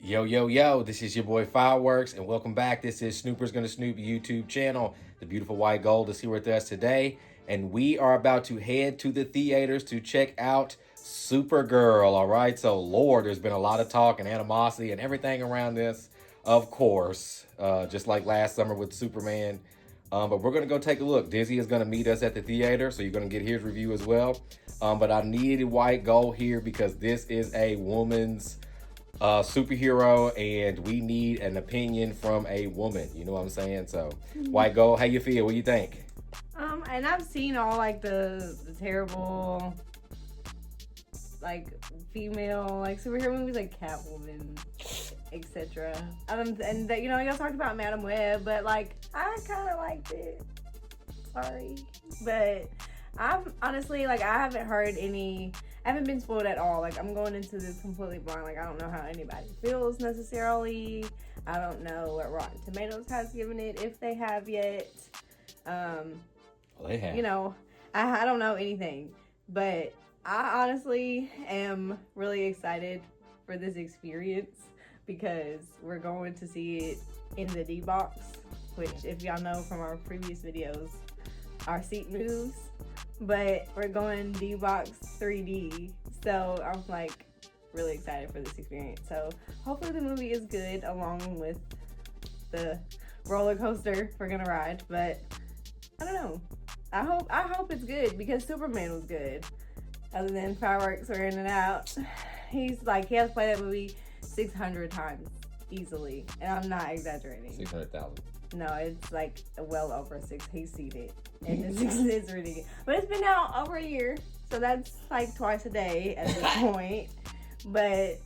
Yo, yo, yo, this is your boy Fireworks, and welcome back. This is Snoopers Gonna Snoop YouTube channel. The beautiful white gold is here with us today, and we are about to head to the theaters to check out Supergirl, all right? So, Lord, there's been a lot of talk and animosity and everything around this, of course, just like last summer with Superman. But we're going to go take a look. Dizzy is going to meet us at the theater, so you're going to get his review as well. But I needed white gold here because this is a woman's superhero, and we need an opinion from a woman. You know what I'm saying? So, white gold, how you feel? What do you think? And I've seen all like the terrible like female like superhero movies like Catwoman, etc. And that, y'all talked about Madam Web, but like I kind of liked it. Sorry, but I'm honestly like I haven't heard any. I haven't been spoiled at all. Like I'm going into this completely blind. Like I don't know how anybody feels necessarily. I don't know what Rotten Tomatoes has given it, if they have yet. Well, they have. I don't know anything, but I honestly am really excited for this experience because we're going to see it in the D box, which if y'all know from our previous videos, our seat moves, but we're going D box 3D. So I'm like really excited for this experience. So hopefully the movie is good along with the roller coaster we're gonna ride, but I don't know. I hope it's good because Superman was good. Other than Fireworks were in and out. He has played that movie 600 times easily, and I'm not exaggerating. 600,000. No, it's like well over 6. He's seen it, and it's ridiculous. But it's been out over a year, so that's like twice a day at this point. But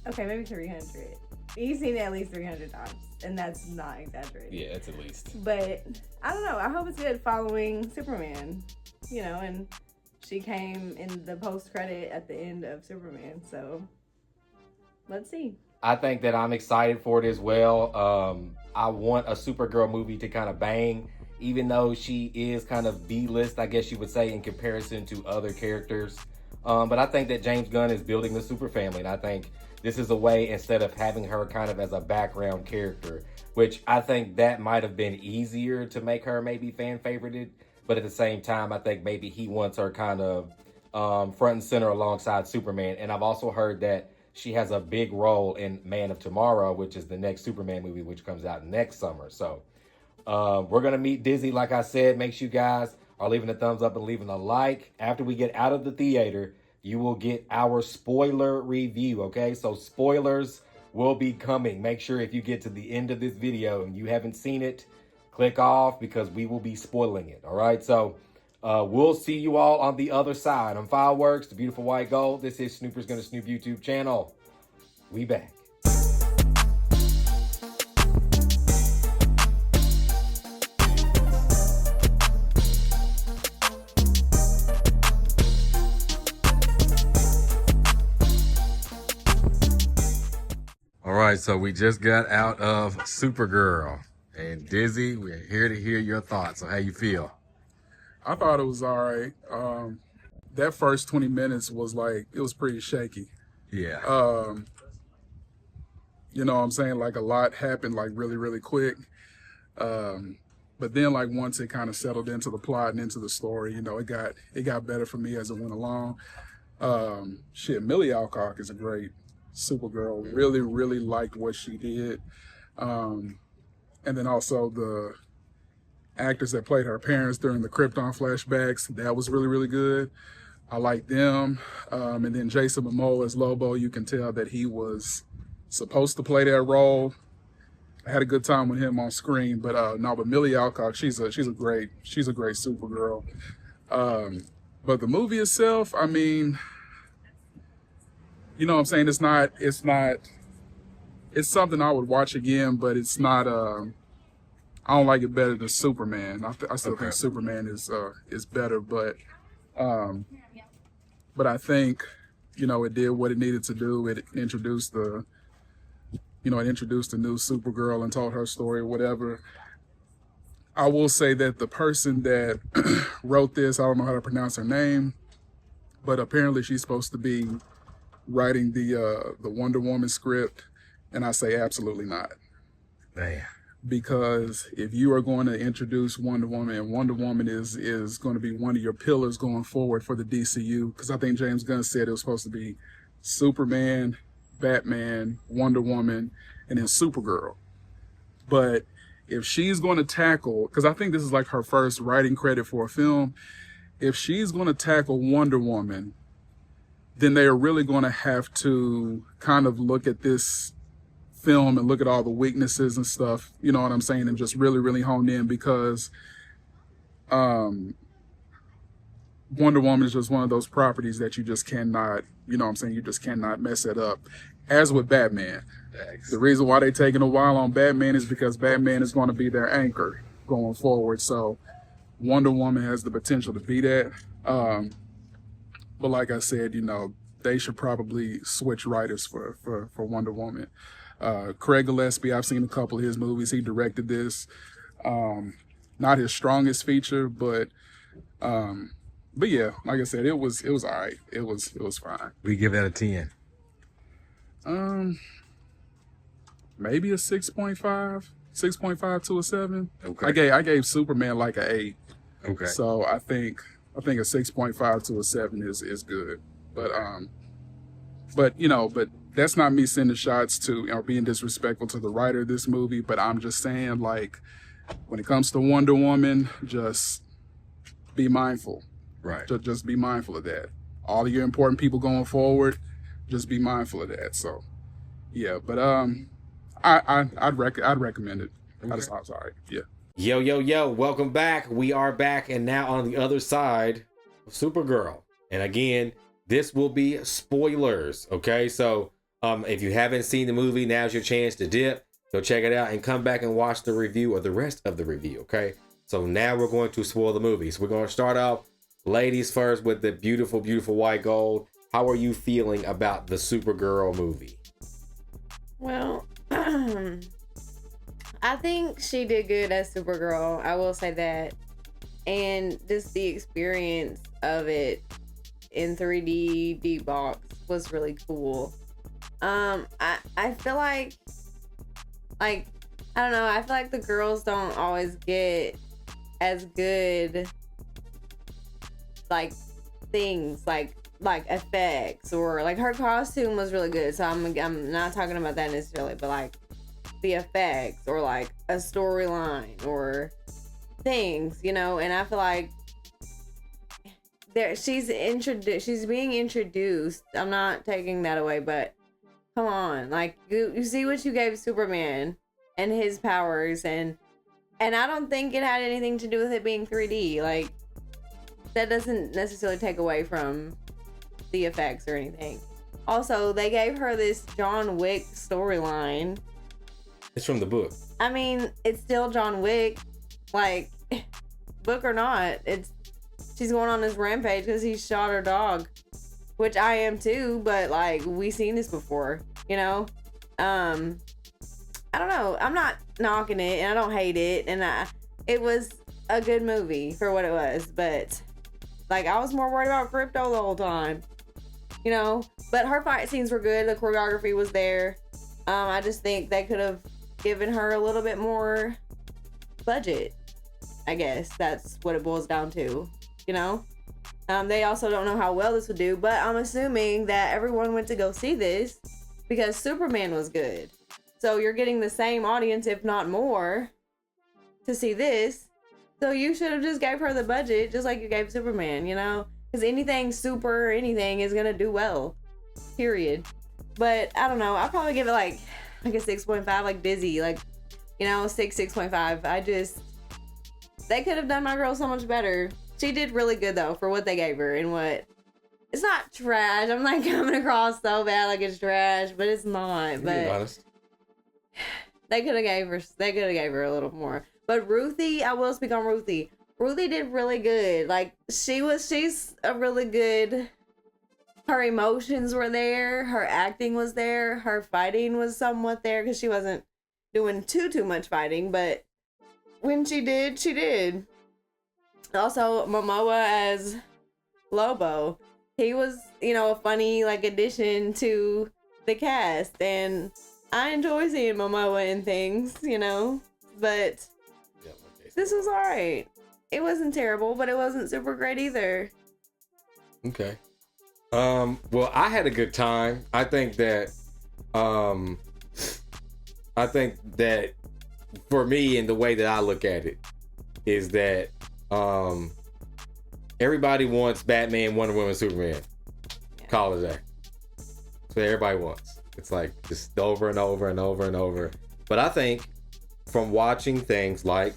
okay, maybe 300. He's seen it at least 300 times, and that's not exaggerating. Yeah, that's at least. But I don't know. I hope it's good following Superman, and she came in the post-credit at the end of Superman, so let's see. I think that I'm excited for it as well. I want a Supergirl movie to kind of bang, even though she is kind of B-list, I guess you would say, in comparison to other characters. But I think that James Gunn is building the super family, and I think this is a way, instead of having her kind of as a background character, which I think that might have been easier to make her maybe fan favorited. But at the same time, I think maybe he wants her kind of front and center alongside Superman. And I've also heard that she has a big role in Man of Tomorrow, which is the next Superman movie, which comes out next summer. So we're going to meet Dizzy, like I said. Make sure you guys are leaving a thumbs up and leaving a like. After we get out of the theater, you will get our spoiler review, okay? So spoilers will be coming. Make sure if you get to the end of this video and you haven't seen it, click off because we will be spoiling it, all right? So we'll see you all on the other side. I'm Fireworks, the beautiful white gold. This is Snoopers Gonna Snoop YouTube channel. We back. All right, so we just got out of Supergirl. And Dizzy, we're here to hear your thoughts on how you feel. I thought it was all right. That first 20 minutes was like, it was pretty shaky. Yeah. You know what I'm saying? Like a lot happened like really, really quick. But then like once it kind of settled into the plot and into the story, it got better for me as it went along. Millie Alcock is a great Supergirl. Really, really liked what she did. And then also the actors that played her parents during the Krypton flashbacks, that was really, really good. I liked them. And then Jason Momoa as Lobo, you can tell that he was supposed to play that role. I had a good time with him on screen, but Millie Alcock, she's a great Supergirl. But the movie itself, I mean, you know what I'm saying? It's something I would watch again, but it's not. I don't like it better than Superman. I still think Superman is better, but I think it did what it needed to do. It introduced the new Supergirl and told her story, whatever. I will say that the person that wrote this, I don't know how to pronounce her name, but apparently she's supposed to be writing the Wonder Woman script? And I say absolutely not. Man. Because if you are going to introduce Wonder Woman, and Wonder Woman is going to be one of your pillars going forward for the DCU, because I think James Gunn said it was supposed to be Superman, Batman, Wonder Woman, and then Supergirl. But if she's going to tackle, because I think this is like her first writing credit for a film, if she's going to tackle Wonder Woman, then they are really going to have to kind of look at this film and look at all the weaknesses and stuff, you know what I'm saying, and just really, really hone in, because Wonder Woman is just one of those properties that you just cannot, you know what I'm saying, you just cannot mess it up. As with Batman, the reason why they're taking a while on Batman is because Batman is going to be their anchor going forward. So Wonder Woman has the potential to be that. But like I said, you know, they should probably switch writers for Wonder Woman. Craig Gillespie, I've seen a couple of his movies. He directed this. Not his strongest feature, but yeah, like I said, it was all right. It was fine. We give that a 10. Maybe a 6.5 to a 7. Okay. I gave Superman like an 8. Okay. So I think a 6.5 to a 7 is good. But you know, but that's not me sending shots to, you know, being disrespectful to the writer of this movie. But I'm just saying, like, when it comes to Wonder Woman, just be mindful. Right. Just be mindful of that. All of your important people going forward, just be mindful of that. So, yeah. But I'd recommend it. Okay. I'm sorry. Yeah. Yo, welcome back. We are back, and now on the other side of Supergirl. And again, this will be spoilers, okay? So if you haven't seen the movie, now's your chance to dip. Go check it out and come back and watch the review or the rest of the review, okay? So now we're going to spoil the movie. So we're going to start off, ladies first, with the beautiful, beautiful white gold. How are you feeling about the Supergirl movie? Well, I think she did good as Supergirl. I will say that. And just the experience of it in 3D D-Box was really cool. I feel like I don't know, I feel like the girls don't always get as good like things like effects, or like her costume was really good, so I'm not talking about that necessarily, but like the effects or like a storyline or things, you know. And I feel like she's being introduced. I'm not taking that away, but come on, like you see what you gave Superman and his powers, and I don't think it had anything to do with it being 3D. Like, that doesn't necessarily take away from the effects or anything. Also, they gave her this John Wick storyline. It's from the book. I mean, it's still John Wick, like, book or not. She's going on this rampage because he shot her dog, which I am too, but like, we've seen this before, you know? I don't know. I'm not knocking it, and I don't hate it, and it was a good movie for what it was, but like, I was more worried about Crypto the whole time, you know? But her fight scenes were good. The choreography was there. I just think they could have given her a little bit more budget. I guess that's what it boils down to, you know? They also don't know how well this would do, but I'm assuming that everyone went to go see this because Superman was good. So you're getting the same audience, if not more, to see this. So you should have just gave her the budget, just like you gave Superman, you know? Because anything super or anything is going to do well, period. But I don't know. I'll probably give it like a 6.5, like Dizzy, like, you know, 6.5. They could have done my girl so much better. She did really good though for what they gave her, and what, it's not trash. I'm like coming across so bad like it's trash, but it's not. But honest. They could have gave her a little more. But Ruthie, I will speak on Ruthie. Ruthie did really good. Like, she's a really good. Her emotions were there. Her acting was there. Her fighting was somewhat there because she wasn't doing too much fighting. But when she did, she did. Also, Momoa as Lobo. he was, a funny like addition to the cast, and I enjoy seeing Momoa in things, but this was alright. It wasn't terrible, but it wasn't super great either. Okay. Well, I had a good time. I think that for me, and the way that I look at it is that everybody wants Batman, Wonder Woman, Superman. Yeah. Call it a day. That's what everybody wants. It's like just over and over and over and over. But I think from watching things like,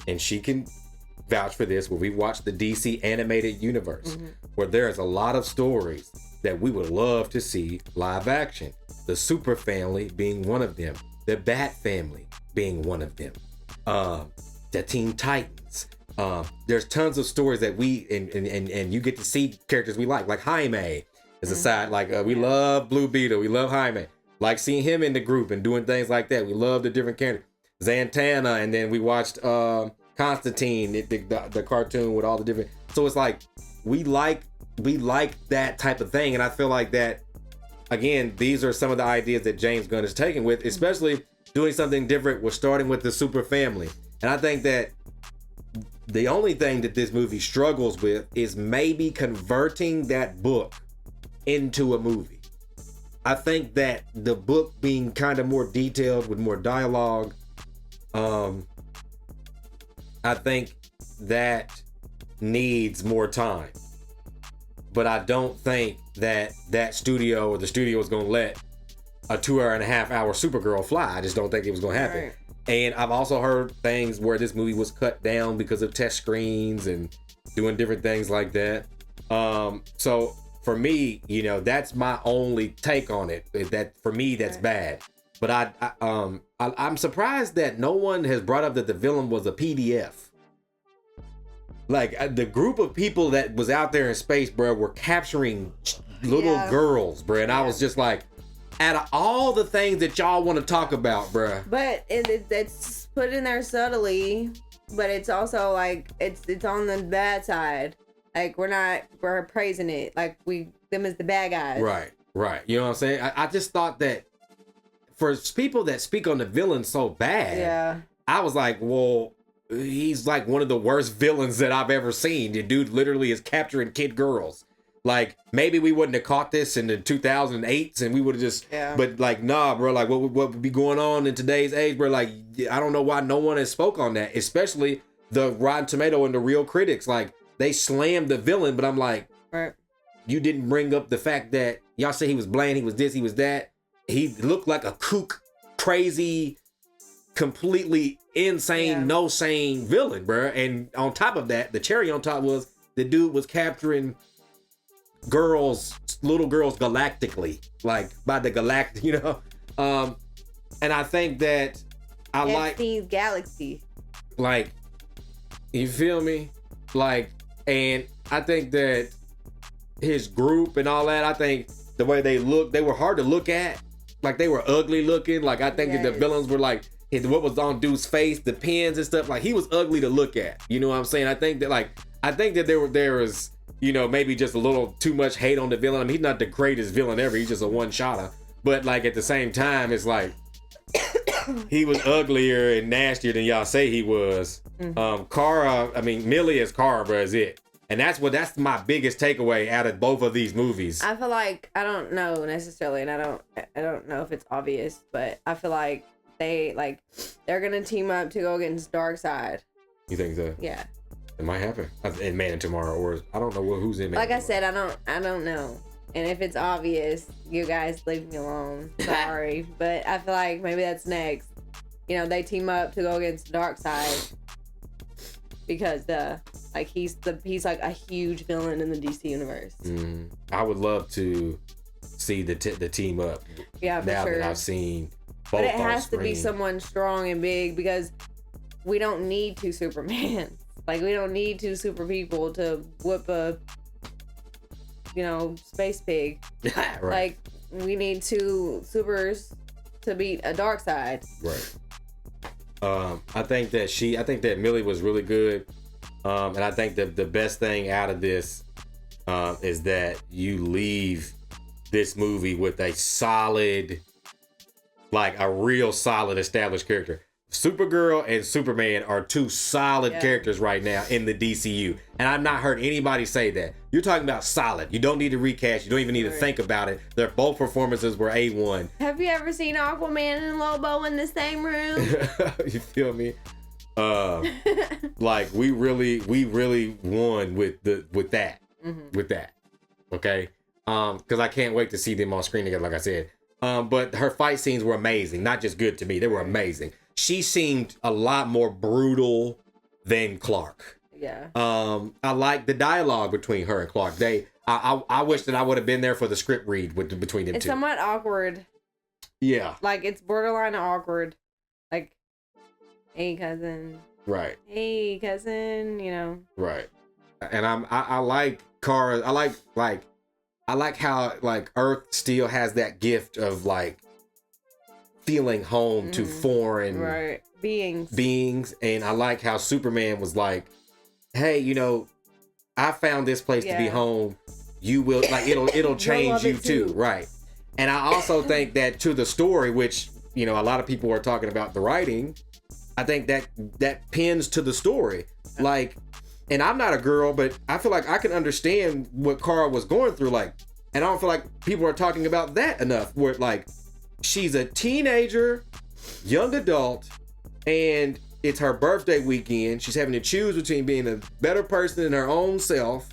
and she can vouch for this, where we watched the DC animated universe, where there's a lot of stories that we would love to see live action. The Super Family being one of them. The Bat Family being one of them. The Teen Titans. There's tons of stories that we and you get to see characters we like Jaime is a side. We love Blue Beetle. We love Jaime. Like seeing him in the group and doing things like that. We love the different characters. Zantana, and then we watched Constantine, the cartoon with all the different. So it's like we like that type of thing, and I feel like that again. These are some of the ideas that James Gunn is taking with, especially doing something different with starting with the Super Family. And I think that the only thing that this movie struggles with is maybe converting that book into a movie. I think that the book being kind of more detailed with more dialogue, I think that needs more time. But I don't think that studio or the studio is going to let a 2.5 hour Supergirl fly. I just don't think it was going to happen. Right. And I've also heard things where this movie was cut down because of test screens and doing different things like that. So for me, that's my only take on it. That for me, that's bad. But I'm surprised that no one has brought up that the villain was a PDF. Like the group of people that was out there in space, bro, were capturing little girls, bro, and I was just like, out of all the things that y'all want to talk about, bro. But it's put in there subtly, but it's also like it's on the bad side. Like we're praising it, like them as the bad guys. Right. You know what I'm saying? I just thought that for people that speak on the villain so bad, I was like, well, he's like one of the worst villains that I've ever seen. The dude literally is capturing kid girls. Like, maybe we wouldn't have caught this in the 2008s and we would have just, but like, nah, bro, like what would be going on in today's age, bro? Like, I don't know why no one has spoke on that, especially the Rotten Tomato and the real critics. Like, they slammed the villain, but I'm like, you didn't bring up the fact that y'all say he was bland, he was this, he was that. He looked like a kook, crazy, completely insane, no sane villain, bro. And on top of that, the cherry on top was the dude was capturing little girls galactically, like by the galactic, and I think that I like Epstein's galaxy, like, you feel me, like, and I think that his group and all that, I think the way they look, they were hard to look at, like they were ugly looking, like I think that the villains were like, what was on dude's face, the pins and stuff, like he was ugly to look at, you know what I'm saying? I think that there was maybe just a little too much hate on the villain. I mean, he's not the greatest villain ever. He's just a one-shotter. But like at the same time, it's like he was uglier and nastier than y'all say he was. Millie as Kara, bro, is it. And that's my biggest takeaway out of both of these movies. I feel like, I don't know necessarily, and I don't know if it's obvious, but I feel like they're gonna team up to go against Darkseid. You think so? Yeah. It might happen in Man in Tomorrow, or I don't know who's in Man. Like I said, I don't know. And if it's obvious, you guys leave me alone. Sorry, but I feel like maybe that's next. They team up to go against Darkseid because he's like a huge villain in the DC universe. I would love to see the team up. Yeah, for now sure. That I've seen both. But it has to be someone strong and big, because we don't need two Supermans. Like, we don't need two super people to whoop a, space pig. Right. Like, we need two supers to beat a Darkseid. Right. I think that Millie was really good. And I think that the best thing out of this is that you leave this movie with a solid, like a real solid established character. Supergirl and Superman are two solid characters right now in the DCU. And I've not heard anybody say that. You're talking about solid. You don't need to recast. You don't even need to think about it. Their both performances were A1. Have you ever seen Aquaman and Lobo in the same room? You feel me? Like we really won with that. With that. Okay? Because I can't wait to see them on screen together, like I said. But her fight scenes were amazing. Not just good to me. They were amazing. She seemed a lot more brutal than Clark. Yeah. I like the dialogue between her and Clark. I wish that I would have been there for the script read between them two. It's somewhat awkward. Yeah. Like, it's borderline awkward. Like, hey, cousin. Right. Hey, cousin, you know. Right. And I like Kara. I like how like Earth still has that gift of like feeling home to foreign beings. And I like how Superman was like, hey, you know, I found this place to be home. You will, like, it'll change you too. Right. And I also think that to the story, which, you know, a lot of people are talking about the writing, I think that pins to the story. Like, and I'm not a girl, but I feel like I can understand what Kara was going through. Like, and I don't feel like people are talking about that enough, where like, she's a teenager, young adult, and it's her birthday weekend. She's having to choose between being a better person than her own self,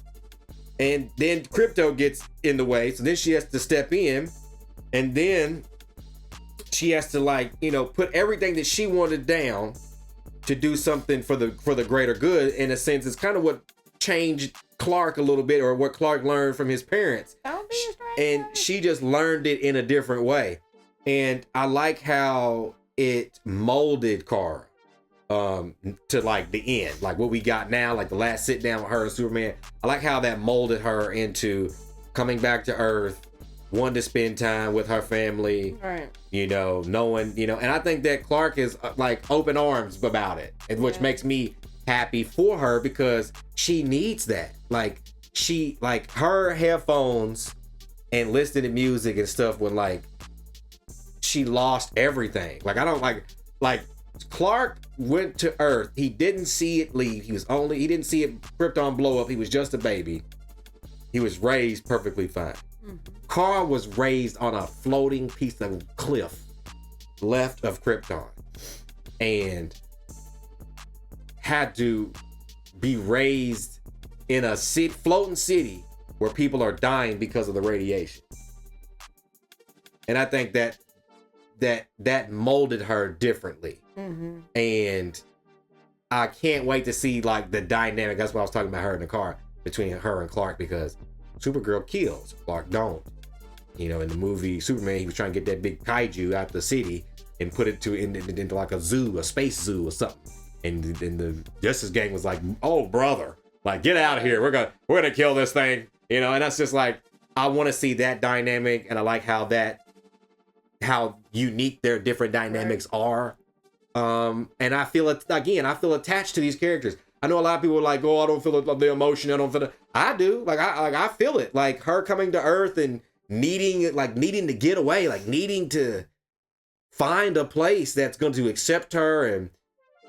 and then crypto gets in the way. So then she has to step in, and then she has to, like, you know, put everything that she wanted down to do something for the greater good. In a sense, it's kind of what changed Clark a little bit, or what Clark learned from his parents. And she just learned it in a different way. And I like how it molded Kara to like the end, like what we got now, like the last sit down with her and Superman. I like how that molded her into coming back to Earth, wanting to spend time with her family, right? You know, knowing, you know, and I think that Clark is like open arms about it, and which makes me happy for her, because she needs that. Like, she, like, her headphones and listening to music and stuff when like she lost everything. Like, I don't like Clark went to Earth. He didn't see it leave. He didn't see it Krypton blow up. He was just a baby. He was raised perfectly fine. Kara was raised on a floating piece of cliff left of Krypton, and had to be raised in a floating city where people are dying because of the radiation. And I think that molded her differently. And I can't wait to see like the dynamic. That's what I was talking about her in the car, between her and Clark, because Supergirl kills, Clark don't. You know, in the movie Superman, he was trying to get that big kaiju out the city and put it into like a zoo, a space zoo or something. And the Justice Gang was like, "Oh, brother, like, get out of here. We're gonna kill this thing." You know, and that's just like, I want to see that dynamic, and I like how unique their different dynamics are. And I feel attached to these characters. I know a lot of people are like, "Oh, I don't feel the emotion. I don't feel it." I do. I feel it. Like, her coming to Earth and needing to get away, like needing to find a place that's going to accept her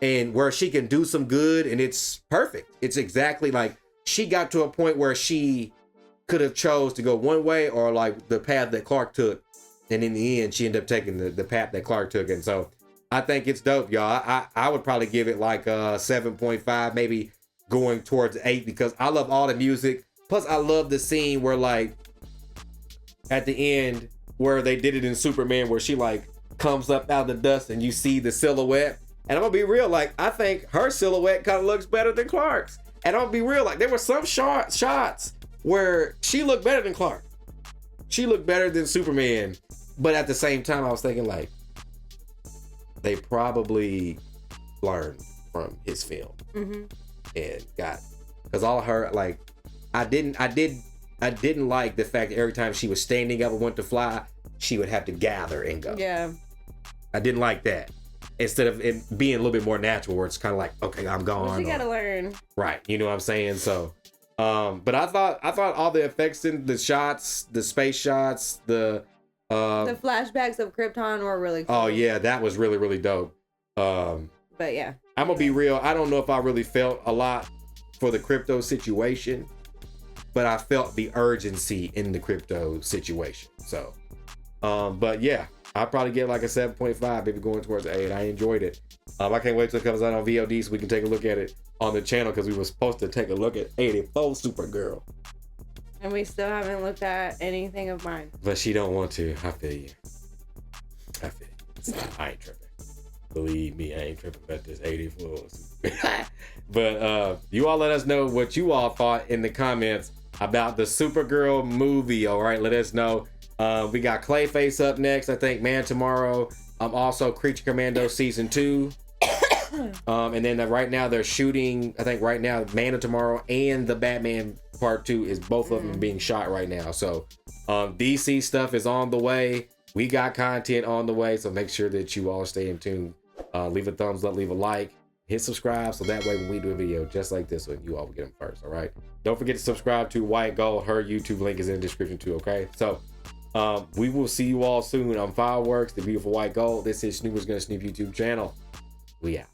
and where she can do some good. And it's perfect. It's exactly like, she got to a point where she could have chose to go one way, or like the path that Clark took. And in the end, she ended up taking the path that Clark took. And so I think it's dope, y'all. I would probably give it like a 7.5, maybe going towards 8, because I love all the music. Plus, I love the scene where, like, at the end, where they did it in Superman, where she like comes up out of the dust and you see the silhouette. And I'm gonna be real, like, I think her silhouette kind of looks better than Clark's. And I'm gonna be real, like, there were some shots where she looked better than Clark. She looked better than Superman. But at the same time, I was thinking, like, they probably learned from his film and got, because all of her, like, I didn't like the fact that every time she was standing up and went to fly, she would have to gather and go. Yeah, I didn't like that. Instead of it being a little bit more natural, where it's kind of like, okay, I'm gone. Well, she gotta learn. Right, you know what I'm saying? So But I thought all the effects in the shots, the space shots, the flashbacks of Krypton were really cool. Oh yeah, that was really, really dope. But yeah, I'm gonna be real. I don't know if I really felt a lot for the crypto situation, but I felt the urgency in the crypto situation. So, but yeah, I'll probably get like a 7.5, maybe going towards 8. I enjoyed it. I can't wait till it comes out on VOD so we can take a look at it on the channel, because we were supposed to take a look at 84 Supergirl. And we still haven't looked at anything of mine. But she don't want to. I feel you. I ain't tripping. Believe me, I ain't tripping about this 84. But you all let us know what you all thought in the comments about the Supergirl movie. All right, let us know. We got Clayface up next. I think Man Tomorrow. Also Creature Commando season 2. And then right now they're shooting. I think right now Man of Tomorrow and the Batman Part 2 is both of them being shot right now. So DC stuff is on the way. We got content on the way. So make sure that you all stay in tune. Leave a thumbs up, leave a like, hit subscribe, so that way when we do a video just like this one, you all will get them first. All right, don't forget to subscribe to White Gold. Her YouTube link is in the description too. Okay, so we will see you all soon on Fireworks, the beautiful White Gold. This is Snoopers Gonna Snoop YouTube channel. We out.